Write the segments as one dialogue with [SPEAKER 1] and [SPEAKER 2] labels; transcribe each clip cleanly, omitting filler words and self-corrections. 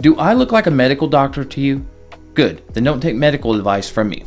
[SPEAKER 1] Do I look like a medical doctor to you? Good, then don't take medical advice from me.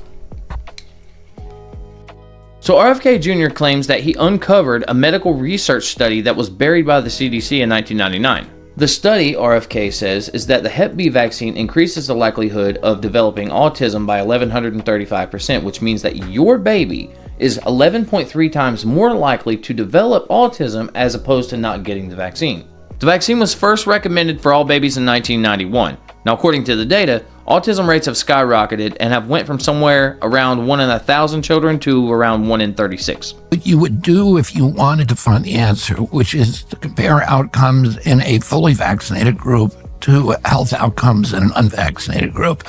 [SPEAKER 1] So RFK Jr. claims that he uncovered a medical research study that was buried by the CDC in 1999. The study, RFK says, is that the Hep B vaccine increases the likelihood of developing autism by 1,135%, which means that your baby is 11.3 times more likely to develop autism as opposed to not getting the vaccine. The vaccine was first recommended for all babies in 1991. Now, according to the data, autism rates have skyrocketed and have went from somewhere around 1 in 1,000 children to around 1 in 36.
[SPEAKER 2] What you would do if you wanted to find the answer, which is to compare outcomes in a fully vaccinated group to health outcomes in an unvaccinated group.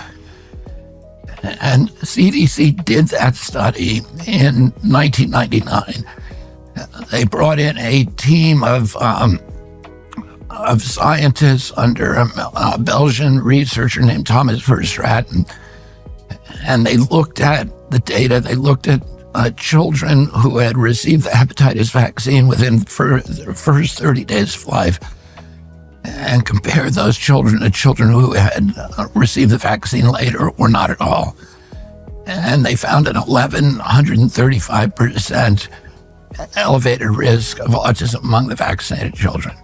[SPEAKER 2] And CDC did that study in 1999. They brought in a team of scientists under a Belgian researcher named Thomas Verstraeten, and they looked at the data. They looked at children who had received the hepatitis vaccine within the first 30 days of life, and compared those children to children who had received the vaccine later or not at all. And they found an 1,135% elevated risk of autism among the vaccinated children.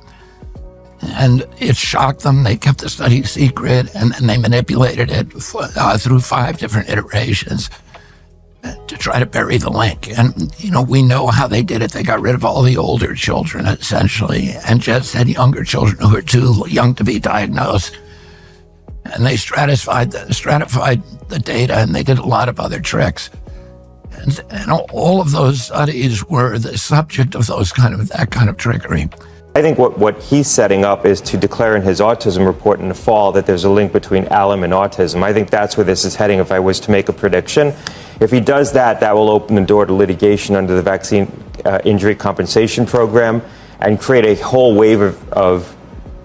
[SPEAKER 2] And it shocked them. They kept the study secret, and then they manipulated it through 5 different iterations to try to bury the link. And, we know how they did it. They got rid of all the older children, essentially, and just had younger children who were too young to be diagnosed. And they stratified the data, and they did a lot of other tricks. And all of those studies were the subject of that kind of trickery.
[SPEAKER 3] I think what he's setting up is to declare in his autism report in the fall that there's a link between alum and autism. I think that's where this is heading if I was to make a prediction. If he does that, that will open the door to litigation under the Vaccine Injury Compensation Program and create a whole wave of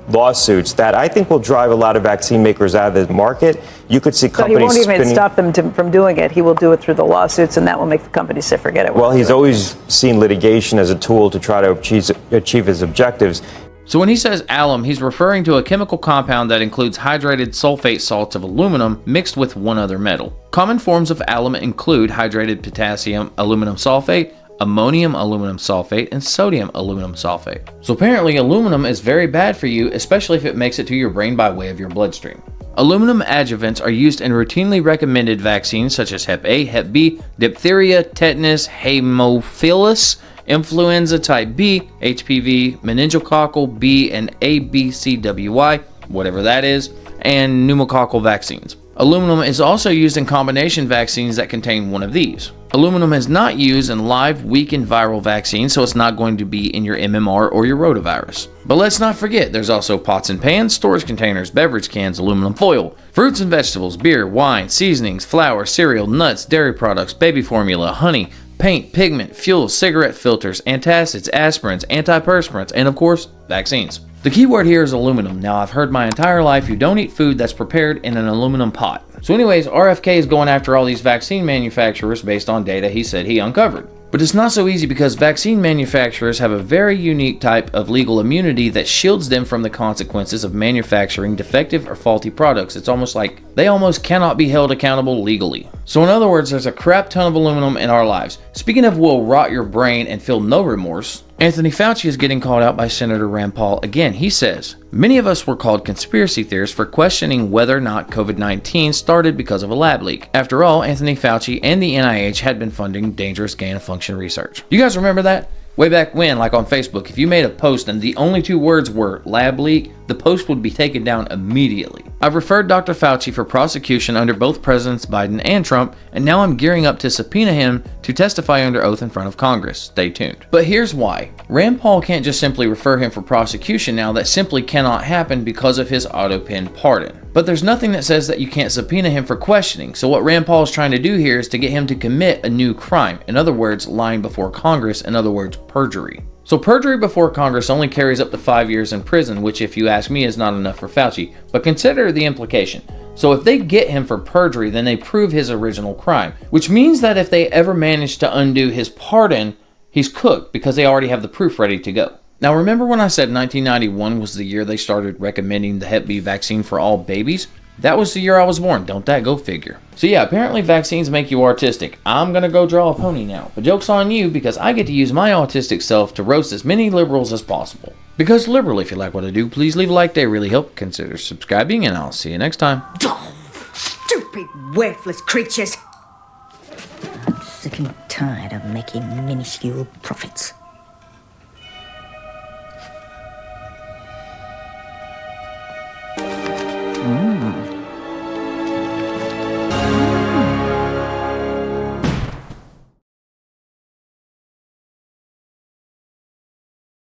[SPEAKER 3] lawsuits that I think will drive a lot of vaccine makers out of the market. You could see companies
[SPEAKER 4] So he won't even stop them from doing it. He will do it through the lawsuits, and that will make the companies say, forget it.
[SPEAKER 3] Well, he's always seen litigation as a tool to try to achieve his objectives.
[SPEAKER 1] So when he says alum, he's referring to a chemical compound that includes hydrated sulfate salts of aluminum mixed with one other metal. Common forms of alum include hydrated potassium aluminum sulfate, ammonium aluminum sulfate, and sodium aluminum sulfate. So apparently aluminum is very bad for you, especially if it makes it to your brain by way of your bloodstream. Aluminum adjuvants are used in routinely recommended vaccines such as Hep A, Hep B, diphtheria, tetanus, Haemophilus, influenza type B, HPV, meningococcal B and ABCWY, whatever that is, and pneumococcal vaccines. Aluminum is also used in combination vaccines that contain one of these. Aluminum is not used in live weakened viral vaccines, so it's not going to be in your MMR or your rotavirus. But let's not forget, there's also pots and pans, storage containers, beverage cans, aluminum foil, fruits and vegetables, beer, wine, seasonings, flour, cereal, nuts, dairy products, baby formula, honey, paint, pigment, fuel, cigarette filters, antacids, aspirins, antiperspirants, and of course, vaccines. The key word here is aluminum. Now, I've heard my entire life you don't eat food that's prepared in an aluminum pot. So anyways, RFK is going after all these vaccine manufacturers based on data he said he uncovered. But it's not so easy because vaccine manufacturers have a very unique type of legal immunity that shields them from the consequences of manufacturing defective or faulty products. It's almost like they almost cannot be held accountable legally. So in other words, there's a crap ton of aluminum in our lives. Speaking of will rot your brain and feel no remorse, Anthony Fauci is getting called out by Senator Rand Paul again. He says, many of us were called conspiracy theorists for questioning whether or not COVID-19 started because of a lab leak. After all, Anthony Fauci and the NIH had been funding dangerous gain-of-function research. You guys remember that? Way back when, like on Facebook, if you made a post and the only 2 words were lab leak, the post would be taken down immediately. I've referred Dr. Fauci for prosecution under both Presidents Biden and Trump, and now I'm gearing up to subpoena him to testify under oath in front of Congress. Stay tuned. But here's why. Rand Paul can't just simply refer him for prosecution now. That simply cannot happen because of his auto-pen pardon. But there's nothing that says that you can't subpoena him for questioning. So what Rand Paul is trying to do here is to get him to commit a new crime. In other words, lying before Congress. In other words, perjury. So perjury before Congress only carries up to 5 years in prison, which if you ask me is not enough for Fauci. But consider the implication. So if they get him for perjury, then they prove his original crime, which means that if they ever manage to undo his pardon, he's cooked because they already have the proof ready to go. Now, remember when I said 1991 was the year they started recommending the Hep B vaccine for all babies? That was the year I was born. Don't that go figure. So yeah, apparently vaccines make you autistic. I'm gonna go draw a pony now. But joke's on you, because I get to use my autistic self to roast as many liberals as possible. Because liberal, if you like what I do, please leave a like. They really help. Consider subscribing, and I'll see you next time.
[SPEAKER 5] Stupid, worthless creatures. I'm sick and tired of making minuscule profits.